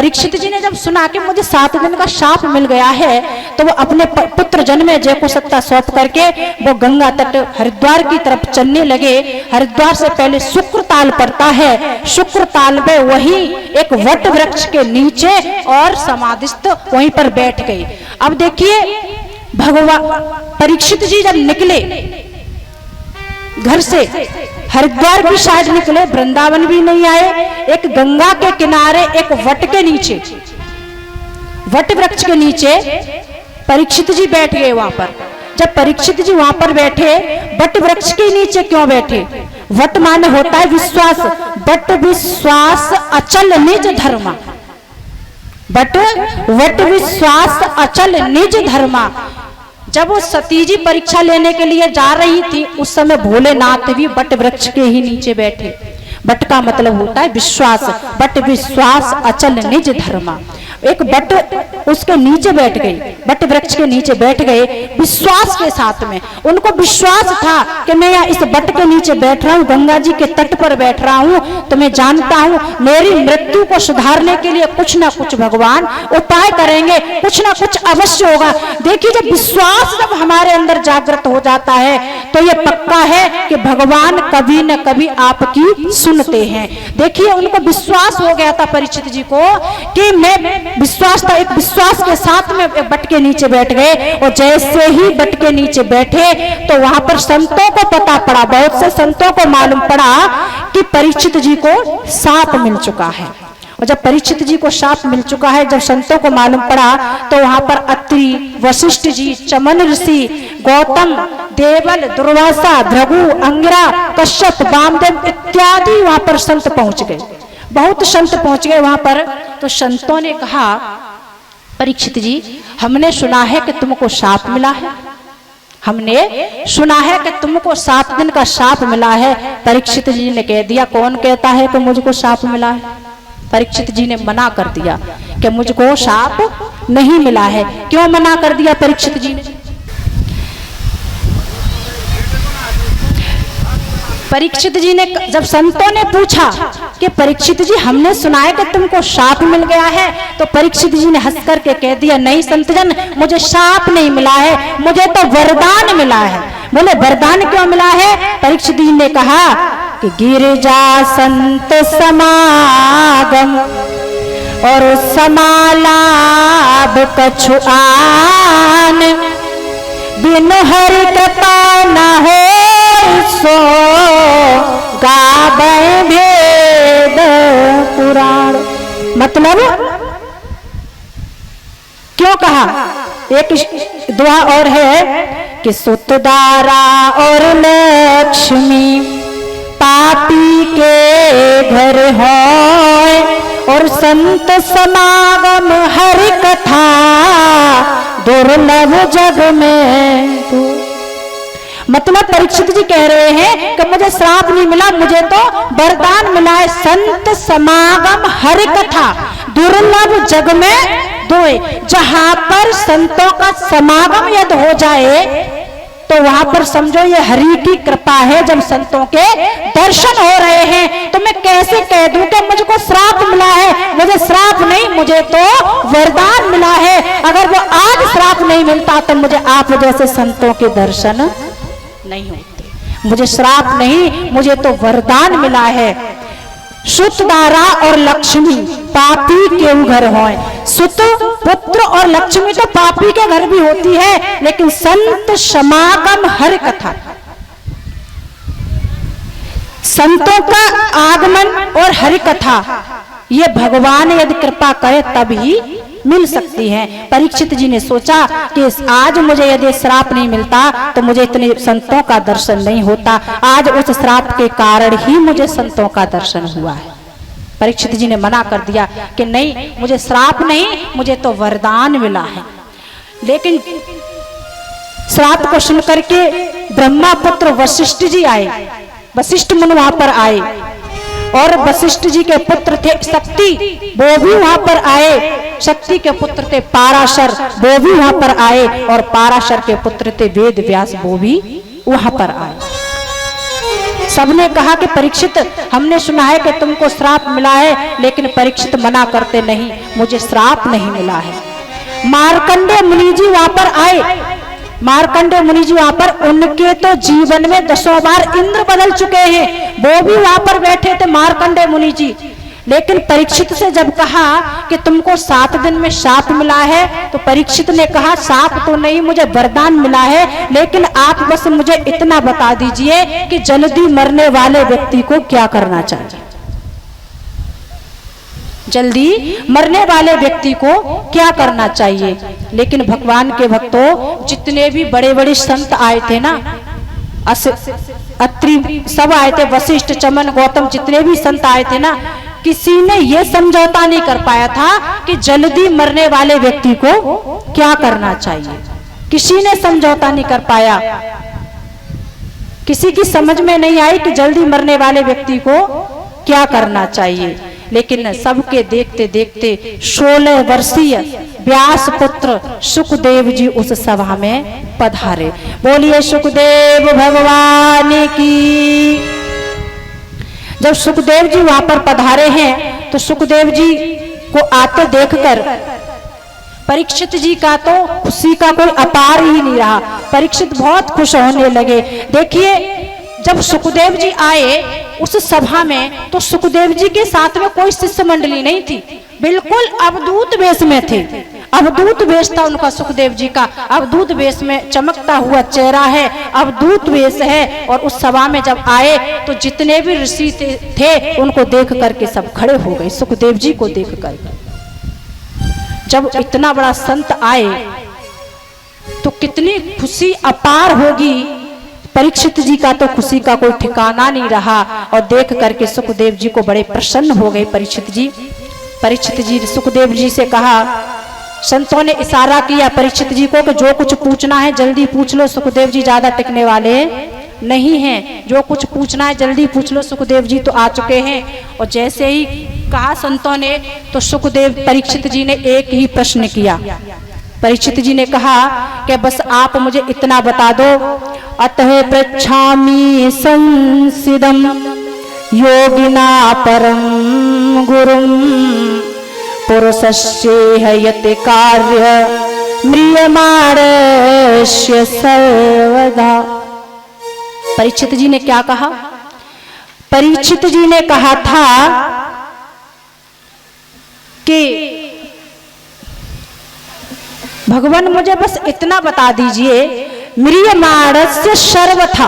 परीक्षित जी ने जब सुना कि मुझे 7 दिन का शाप मिल गया है, तो वो अपने पुत्र जन्मे जय को सत्ता सौंप करके वो गंगा तट हरिद्वार की तरफ चलने लगे। हरिद्वार से पहले शुक्रताल पड़ता है, शुक्रताल में वही एक वट वृक्ष के नीचे और समाधिस्थ वहीं पर बैठ गए। अब देखिए भगवान परीक्षित जी जब निकले घर से, हरिद्वार की साइड निकले, वृंदावन भी नहीं आए, एक गंगा के किनारे एक वट के नीचे, वट वृक्ष के नीचे परीक्षित जी बैठ गए वहां पर। जब परीक्षित जी वहां पर बैठे, वट वृक्ष के नीचे क्यों बैठे? वट माने होता है विश्वास, वट विश्वास अचल निज धर्मा, वट विश्वास अचल निज धर्मा। जब वो सती जी परीक्षा लेने के लिए जा रही थी, उस समय भोलेनाथ भी वट वृक्ष के ही नीचे बैठे। वट का मतलब होता है विश्वास, वट विश्वास अचल निज धर्मा। एक वट उसके नीचे बैठ गई, वट वृक्ष के नीचे बैठ गए विश्वास के साथ में। उनको विश्वास था कि मैं यहाँ इस वट के नीचे बैठ रहा हूँ, गंगा जी के तट पर बैठ रहा हूँ, तो मैं जानता हूँ मेरी मृत्यु को सुधारने के लिए कुछ ना कुछ भगवान उपाय करेंगे, कुछ ना कुछ अवश्य होगा। देखिए जब विश्वास जब हमारे अंदर जागृत हो जाता है तो ये पक्का है कि भगवान कभी न कभी आपकी सुनते हैं। देखिए उनको विश्वास हो गया था परीक्षित जी को कि मैं विश्वास था, एक विश्वास के साथ में वट के नीचे बैठ गए। और जैसे ही वट के नीचे बैठे तो वहां पर संतों को पता पड़ा, बहुत से संतों को मालूम पड़ा कि परीक्षित जी को शाप मिल चुका है। और जब परीक्षित जी को शाप मिल चुका है, जब संतों को मालूम पड़ा, तो वहां पर अत्रि, वशिष्ठ जी, चमन ऋषि, गौतम, देवल, दुर्वासा, भृगु, अंगिरा, कश्यप, वामदेव इत्यादि वहां पर संत पहुंच गए। बहुत संत पहुंच गए वहां पर। तो संतों ने कहा परीक्षित जी हमने सुना है कि तुमको शाप मिला है, हमने सुना है कि तुमको 7 दिन का शाप मिला है। परीक्षित जी ने कह दिया कौन कहता है कि मुझको शाप मिला है? परीक्षित जी ने मना कर दिया कि मुझको शाप नहीं मिला है। क्यों मना कर दिया परीक्षित जी ने? परीक्षित जी ने जब संतों ने पूछा कि परीक्षित जी हमने सुना है कि तुमको शाप मिल गया है, तो परीक्षित जी ने हंस करके कह दिया नहीं संतजन, मुझे शाप नहीं मिला है, मुझे तो वरदान मिला है। बोले वरदान क्यों मिला है? परीक्षित जी ने कहा कि गिरिजा संत समागम और समालाभ कछु आन, बिन हरि कथा न हो सो गावे भेद पुराण। मतलब क्यों कहा? एक दुआ और है कि सुतदारा और लक्ष्मी पापी के घर होए, और संत समागम हरि कथा दुर्लभ जग में तू। मतलब परीक्षित जी कह रहे हैं कि मुझे श्राप नहीं मिला, मुझे तो वरदान मिला है। संत समागम हरि कथा दुर्लभ जग में दोए। जहां पर संतों का समागम यदि हो जाए तो वहां पर समझो ये हरि की कृपा है। जब संतों के दर्शन हो रहे हैं तो मैं कैसे कह दूं कि मुझको श्राप मिला है? मुझे श्राप नहीं, मुझे तो वरदान मिला है। अगर वो आज श्राप नहीं मिलता तो मुझे आप जैसे संतों के दर्शन नहीं होते। मुझे श्राप नहीं, मुझे तो वरदान मिला है। सुतदारा और लक्ष्मी पापी के घर होए। सुत पुत्र और लक्ष्मी तो पापी के घर भी होती है, लेकिन संत समागम हरि कथा, संतों का आगमन और हरि कथा ये भगवान यदि कृपा करे तभी मिल सकती है। परीक्षित जी ने सोचा कि आज मुझे यदि श्राप नहीं मिलता तो मुझे इतने संतों का दर्शन नहीं होता। आज उस श्राप के कारण ही मुझे संतों का दर्शन हुआ है। परीक्षित जी ने मना कर दिया कि नहीं, मुझे श्राप नहीं, मुझे तो वरदान मिला है। लेकिन श्राप को सुन करके ब्रह्मा पुत्र वशिष्ठ जी आए, वशिष्ठ मुनि वहां पर आए, और वशिष्ठ जी के पुत्र थे शक्ति, वो भी वहां पर आए। शक्ति के पुत्र थे पाराशर, वो भी वहां पर आए, और पाराशर के पुत्र थे वेद व्यास, वो भी वहां पर आए। सबने कहा कि परीक्षित, हमने सुना है कि तुमको श्राप मिला है, लेकिन परीक्षित मना करते, नहीं, मुझे श्राप नहीं मिला है। मार्कंडेय मुनि जी वहां पर आए। मार्कंडेय मुनि जी वहां पर, उनके तो जीवन में 10 बार इंद्र बदल चुके हैं, वो भी वहां पर बैठे थे मार्कंडेय मुनि जी। लेकिन परीक्षित से जब कहा कि तुमको 7 दिन में शाप मिला है, तो परीक्षित ने कहा शाप तो नहीं, मुझे वरदान मिला है, लेकिन आप बस मुझे इतना बता दीजिए कि जल्दी मरने वाले व्यक्ति को क्या करना चाहिए। जल्दी मरने वाले व्यक्ति को क्या करना चाहिए। लेकिन भगवान के भक्तों, जितने भी बड़े बड़े संत आए थे ना, अत्रि सब आए थे, वशिष्ठ, चमन, गौतम, जितने भी संत आए थे ना, किसी ने यह समझौता नहीं कर पाया था कि जल्दी मरने वाले व्यक्ति को क्या करना चाहिए। किसी ने समझौता नहीं कर पाया, किसी की समझ में नहीं आई कि जल्दी मरने वाले व्यक्ति को क्या करना चाहिए। लेकिन सबके देखते देखते 16 वर्षीय व्यास पुत्र सुखदेव जी उस सभा में पधारे। बोलिए सुखदेव भगवान की। जब सुखदेव जी वहां पर पधारे हैं, तो सुखदेव जी को आते देखकर परीक्षित जी का तो खुशी का कोई अपार ही नहीं रहा। परीक्षित बहुत खुश होने लगे। देखिए, जब सुखदेव जी आए उस सभा में, तो सुखदेव जी के साथ में कोई शिष्य मंडली नहीं थी, बिल्कुल अवधूत वेश में थे। अवधूत वेश था उनका, सुखदेव जी का अवधूत वेश में, चमकता हुआ चेहरा है, अवधूत वेश है। और उस सभा में जब आए, तो जितने भी ऋषि थे उनको देख करके सब खड़े हो गए। सुखदेव जी को देख कर, जब इतना बड़ा संत आए तो कितनी खुशी अपार होगी। परीक्षित जी का तो खुशी का कोई ठिकाना नहीं रहा, और देख करके सुखदेव जी को बड़े प्रसन्न हो गए परीक्षित जी। परीक्षित जी सुखदेव जी से कहा, संतों ने इशारा किया परीक्षित जी को कि जो कुछ पूछना है जल्दी पूछ लो। सुखदेव जी ज्यादा टिकने वाले नहीं हैं, जो कुछ पूछना है जल्दी पूछ लो। सुखदेव जी तो आ चुके हैं। और जैसे ही कहा संतों ने, तो सुखदेव परीक्षित जी ने एक ही प्रश्न किया। परीक्षित जी ने कहा कि बस आप मुझे इतना बता दो, अतः पृच्छामि संसिदं योगिना परम गुरुं पुरुषस्येह यत् कार्य म्रियमाणस्य सर्वदा। परीक्षित जी ने क्या कहा? परीक्षित जी ने कहा था कि भगवान मुझे बस इतना बता दीजिए, म्रियमाणस्य सर्वथा।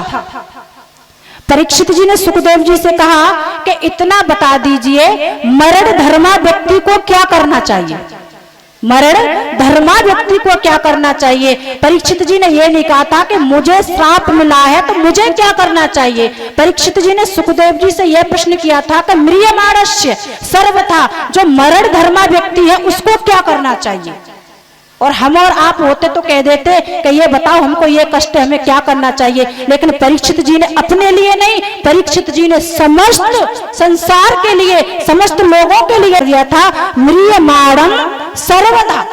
परीक्षित जी ने सुखदेव जी से कहा कि इतना बता दीजिए, मरण धर्मा व्यक्ति को क्या करना चाहिए। मरण धर्मा व्यक्ति को क्या करना चाहिए। परीक्षित जी ने यह नहीं कहा था कि मुझे श्राप मिला है तो मुझे क्या करना चाहिए। परीक्षित जी ने सुखदेव जी से यह प्रश्न किया था कि म्रियमाणस्य सर्वथा, जो मरण धर्मा व्यक्ति है उसको क्या करना चाहिए। और हम और आप होते तो कह देते कि ये बताओ हमको ये कष्ट है, हमें क्या करना चाहिए। लेकिन परीक्षित जी ने अपने लिए नहीं, परीक्षित जी ने समस्त संसार के लिए, समस्त लोगों के लिए दिया था, म्रियमाणं सर्वदा।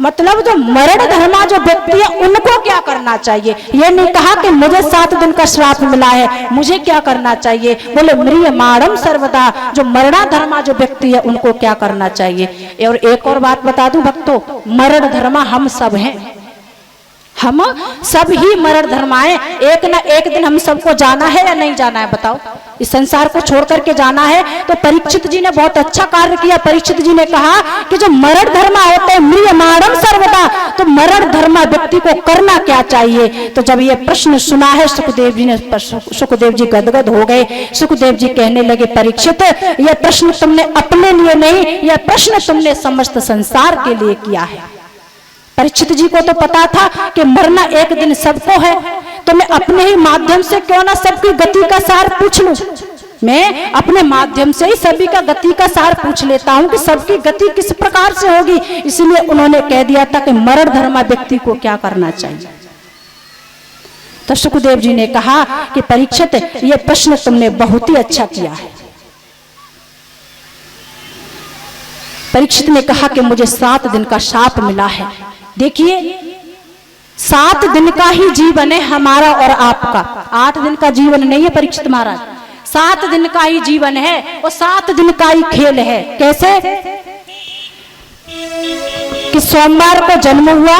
मतलब जो मरण धर्मा जो व्यक्ति है उनको क्या करना चाहिए। ये नहीं कहा कि मुझे 7 दिन का श्राप मिला है मुझे क्या करना चाहिए। बोले म्रियमाणं सर्वदा, जो मरणा धर्मा जो व्यक्ति है उनको क्या करना चाहिए। और एक और बात बता दूं भक्तों, मरण धर्मा हम सब हैं, हम सब ही मरण धर्माए। एक ना एक दिन हम सबको जाना है या नहीं जाना है, बताओ। इस संसार को छोड़ करके जाना है। तो परीक्षित जी ने बहुत अच्छा कार्य किया। परीक्षित जी ने कहा कि जो मरण धर्मा होते हैं म्रियमाणं सर्वदा, तो मरण धर्मा व्यक्ति को करना क्या चाहिए। तो जब ये प्रश्न सुना है सुखदेव जी ने, सुखदेव जी गदगद हो गए। सुखदेव जी कहने लगे, परीक्षित यह प्रश्न तुमने अपने लिए नहीं, यह प्रश्न तुमने समस्त संसार के लिए किया है। परीक्षित जी को तो पता था कि मरना एक दिन सबको है, तो मैं अपने ही माध्यम से क्यों ना सबकी गति का सार पूछ लूं। मैं अपने माध्यम से ही सभी का गति का सार पूछ लेता हूं कि सबकी गति किस प्रकार से होगी। इसलिए उन्होंने कह दिया था कि मरण धर्मा व्यक्ति को क्या करना चाहिए। तो सुखदेव जी ने कहा कि परीक्षित ये प्रश्न तुमने बहुत ही अच्छा किया है। परीक्षित ने कहा कि मुझे 7 दिन का शाप मिला है। देखिए 7 दिन का ही जीवन है हमारा और आपका, 8 दिन का जीवन नहीं है परीक्षित महाराज। 7 दिन का ही जीवन है और 7 दिन का ही खेल है। कैसे कि सोमवार को जन्म हुआ,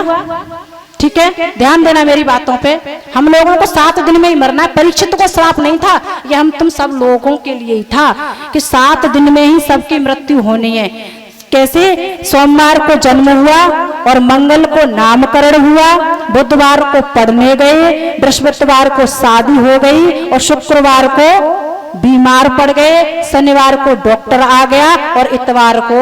ठीक है, ध्यान देना मेरी बातों पे। हम लोगों को 7 दिन में ही मरना है। परीक्षित को श्राप नहीं था, ये हम तुम सब लोगों के लिए ही था कि 7 दिन में ही सबकी मृत्यु होनी है। कैसे, सोमवार को जन्म हुआ और मंगल को नामकरण हुआ, बुधवार को पढ़ने गए, बृहस्पतिवार को शादी हो गई और शुक्रवार को बीमार पड़ गए, शनिवार को डॉक्टर आ गया और इतवार को